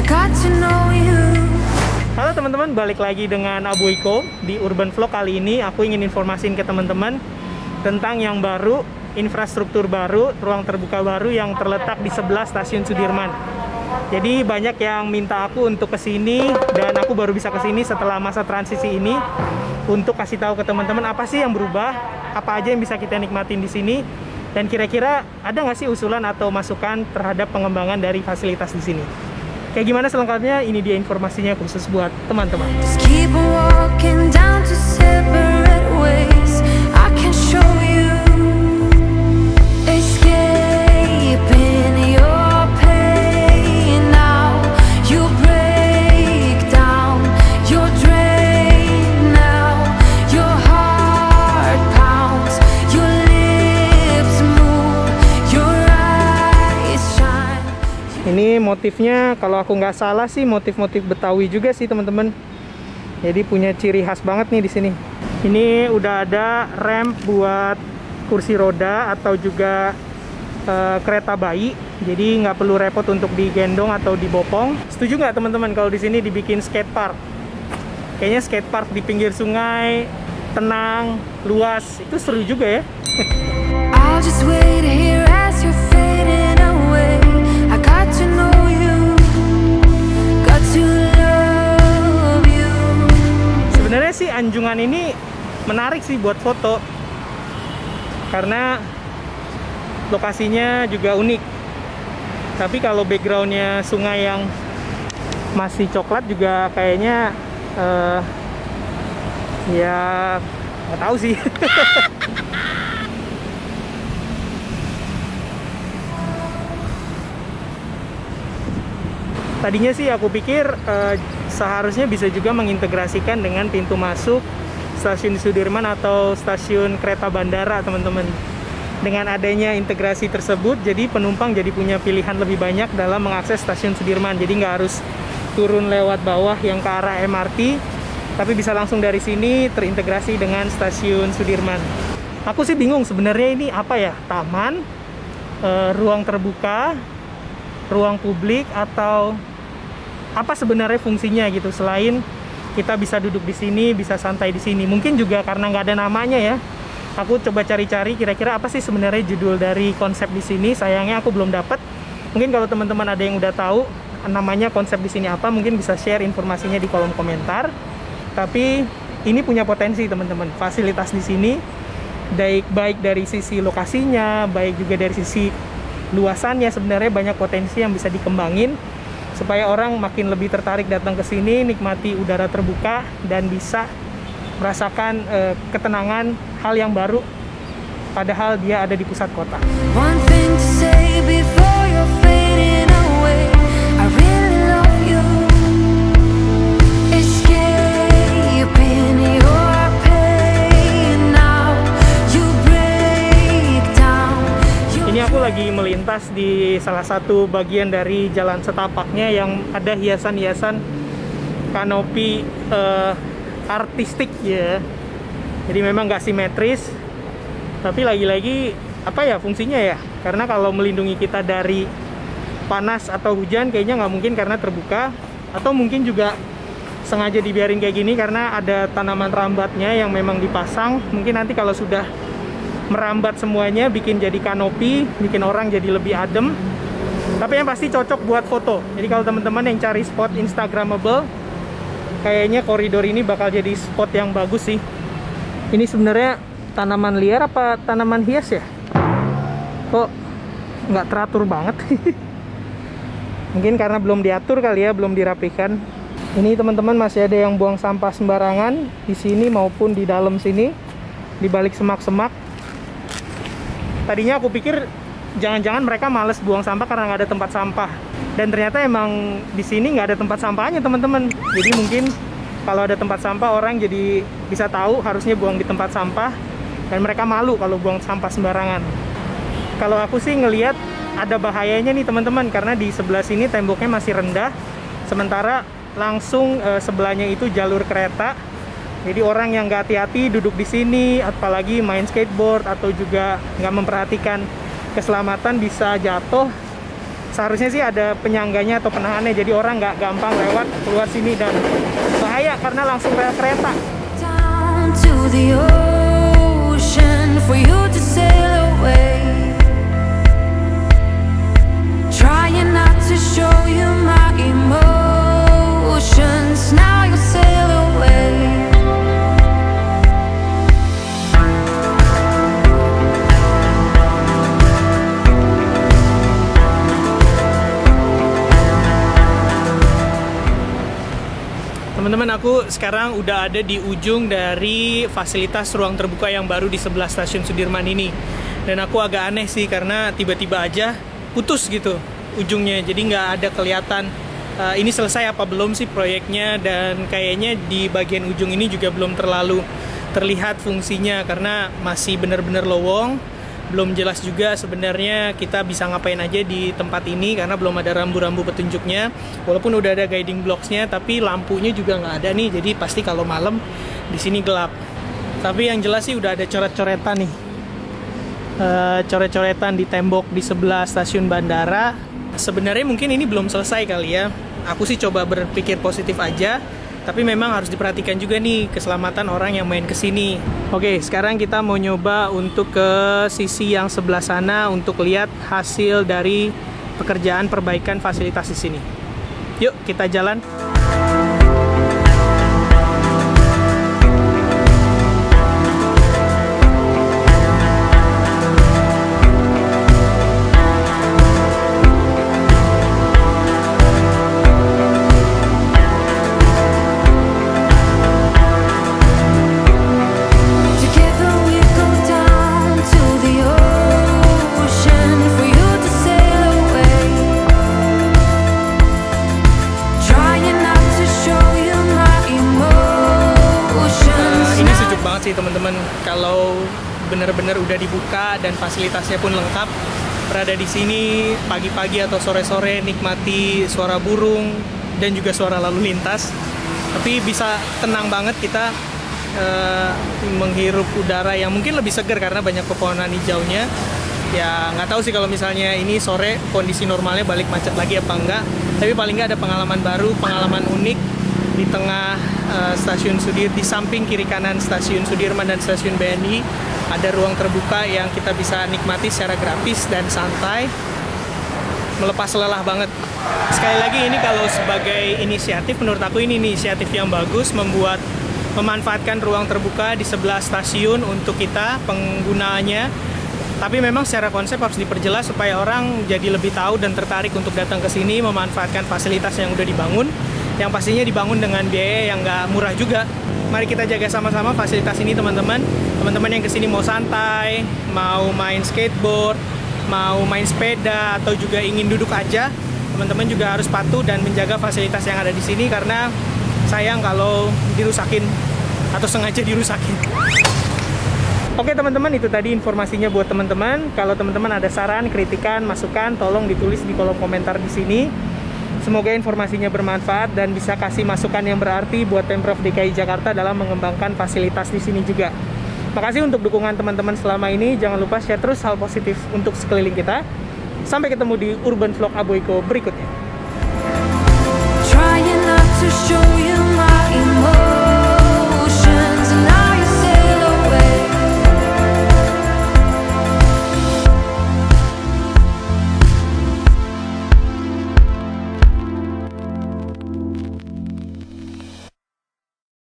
got to know you. Halo teman-teman, balik lagi dengan Abu Iko di Urban Vlog. Kali ini aku ingin informasiin ke teman-teman tentang yang baru, infrastruktur baru, ruang terbuka baru yang terletak di sebelah stasiun Sudirman. Jadi banyak yang minta aku untuk kesini, dan aku baru bisa kesini setelah masa transisi ini untuk kasih tahu ke teman-teman apa sih yang berubah, apa aja yang bisa kita nikmatin di sini, dan kira-kira ada nggak sih usulan atau masukan terhadap pengembangan dari fasilitas di sini. Kayak gimana selengkapnya, ini dia informasinya khusus buat teman-teman. Just keep walking down to separate ways. I can show you escaping your pain now. You break down, you're drained now. Your heart pounds, your lips move, your eyes shine. Ini motifnya kalau aku nggak salah sih motif-motif Betawi juga sih teman-teman. Jadi punya ciri khas banget nih di sini. Ini udah ada ramp buat kursi roda atau juga kereta bayi. Jadi nggak perlu repot untuk digendong atau dibopong. Setuju nggak teman-teman kalau di sini dibikin skate park? Kayaknya skate park di pinggir sungai, tenang, luas. Itu seru juga ya. I'll just wait here as you're fading away. I got to know you, got to love you. Sebenarnya sih Anjungan ini menarik sih buat foto, karena lokasinya juga unik. Tapi kalau backgroundnya sungai yang masih coklat juga kayaknya ya nggak tahu sih. Tadinya sih aku pikir seharusnya bisa juga mengintegrasikan dengan pintu masuk stasiun Sudirman atau stasiun kereta bandara teman-teman. Dengan adanya integrasi tersebut, jadi penumpang jadi punya pilihan lebih banyak dalam mengakses stasiun Sudirman. Jadi nggak harus turun lewat bawah yang ke arah MRT, tapi bisa langsung dari sini terintegrasi dengan stasiun Sudirman. Aku sih bingung sebenarnya ini apa ya, taman, ruang terbuka, ruang publik, atau apa sebenarnya fungsinya gitu, selain kita bisa duduk di sini, bisa santai di sini. Mungkin juga karena nggak ada namanya ya. Aku coba cari-cari kira-kira apa sih sebenarnya judul dari konsep di sini. Sayangnya aku belum dapat. Mungkin kalau teman-teman ada yang udah tahu namanya konsep di sini apa, mungkin bisa share informasinya di kolom komentar. Tapi ini punya potensi teman-teman. Fasilitas di sini baik dari sisi lokasinya, baik juga dari sisi luasannya, sebenarnya banyak potensi yang bisa dikembangin supaya orang makin lebih tertarik datang ke sini, nikmati udara terbuka, dan bisa merasakan ketenangan, hal yang baru, padahal dia ada di pusat kota. One thing to say before you're fading away. I really love you. Escaping your pain now. You break down. Ini aku lagi melintas di salah satu bagian dari jalan setapaknya yang ada hiasan-hiasan kanopi artistik ya. Jadi memang nggak simetris, tapi lagi-lagi apa ya fungsinya ya? Karena kalau melindungi kita dari panas atau hujan kayaknya nggak mungkin karena terbuka, atau mungkin juga sengaja dibiarin kayak gini karena ada tanaman rambatnya yang memang dipasang. Mungkin nanti kalau sudah merambat semuanya bikin jadi kanopi, bikin orang jadi lebih adem. Tapi yang pasti cocok buat foto. Jadi kalau teman-teman yang cari spot instagramable, kayaknya koridor ini bakal jadi spot yang bagus sih. Ini sebenarnya tanaman liar apa tanaman hias ya? Kok nggak teratur banget? Mungkin karena belum diatur kali ya, belum dirapikan. Ini teman-teman masih ada yang buang sampah sembarangan di sini maupun di dalam sini, di balik semak-semak. Tadinya aku pikir jangan-jangan mereka males buang sampah karena nggak ada tempat sampah, dan ternyata emang di sini nggak ada tempat sampahnya teman-teman. Jadi mungkin kalau ada tempat sampah, orang jadi bisa tahu harusnya buang di tempat sampah, dan mereka malu kalau buang sampah sembarangan. Kalau aku sih ngelihat ada bahayanya nih teman-teman, karena di sebelah sini temboknya masih rendah, sementara langsung sebelahnya itu jalur kereta. Jadi orang yang nggak hati-hati duduk di sini, apalagi main skateboard atau juga nggak memperhatikan keselamatan, bisa jatuh seharusnya sih ada penyangganya atau penahannya, jadi orang nggak gampang lewat keluar sini dan bahaya karena langsung rel kereta. Down to the ocean for you to sail away. Trying not to show you my emotions. Now you sail away. Teman-teman, aku sekarang udah ada di ujung dari fasilitas ruang terbuka yang baru di sebelah stasiun Sudirman ini. Dan aku agak aneh sih karena tiba-tiba aja putus gitu ujungnya. Jadi nggak ada kelihatan ini selesai apa belum sih proyeknya. Dan kayaknya di bagian ujung ini juga belum terlalu terlihat fungsinya karena masih bener-bener lowong. Belum jelas juga sebenarnya kita bisa ngapain aja di tempat ini karena belum ada rambu-rambu petunjuknya. Walaupun udah ada guiding blocks-nya, tapi lampunya juga nggak ada nih. Jadi pasti kalau malam di sini gelap. Tapi yang jelas sih udah ada coret-coretan nih. Coret-coretan di tembok di sebelah stasiun bandara. Sebenarnya mungkin ini belum selesai kali ya. Aku sih coba berpikir positif aja. Tapi memang harus diperhatikan juga nih keselamatan orang yang main kesini. Oke, sekarang kita mau nyoba untuk ke sisi yang sebelah sana untuk lihat hasil dari pekerjaan perbaikan fasilitas di sini. Yuk, kita jalan. Sih teman-teman, kalau benar-benar udah dibuka dan fasilitasnya pun lengkap, berada di sini pagi-pagi atau sore-sore nikmati suara burung dan juga suara lalu lintas, tapi bisa tenang banget kita menghirup udara yang mungkin lebih segar karena banyak pepohonan hijaunya. Ya nggak tahu sih kalau misalnya ini sore kondisi normalnya balik macet lagi apa enggak, tapi paling nggak ada pengalaman baru, pengalaman unik di tengah stasiun Sudirman, di samping kiri kanan stasiun Sudirman dan stasiun BNI ada ruang terbuka yang kita bisa nikmati secara gratis dan santai, melepas lelah banget. Sekali lagi ini kalau sebagai inisiatif, menurut aku ini inisiatif yang bagus, memanfaatkan ruang terbuka di sebelah stasiun untuk kita penggunanya. Tapi memang secara konsep harus diperjelas supaya orang jadi lebih tahu dan tertarik untuk datang ke sini memanfaatkan fasilitas yang udah dibangun. Yang pastinya dibangun dengan biaya yang nggak murah juga. Mari kita jaga sama-sama fasilitas ini teman-teman. Teman-teman yang kesini mau santai, mau main skateboard, mau main sepeda, atau juga ingin duduk aja, teman-teman juga harus patuh dan menjaga fasilitas yang ada di sini karena sayang kalau dirusakin atau sengaja dirusakin. Oke teman-teman, itu tadi informasinya buat teman-teman. Kalau teman-teman ada saran, kritikan, masukan, tolong ditulis di kolom komentar di sini. Semoga informasinya bermanfaat dan bisa kasih masukan yang berarti buat Pemprov DKI Jakarta dalam mengembangkan fasilitas di sini juga. Makasih untuk dukungan teman-teman selama ini. Jangan lupa share terus hal positif untuk sekeliling kita. Sampai ketemu di Urban Vlog Aboiko berikutnya.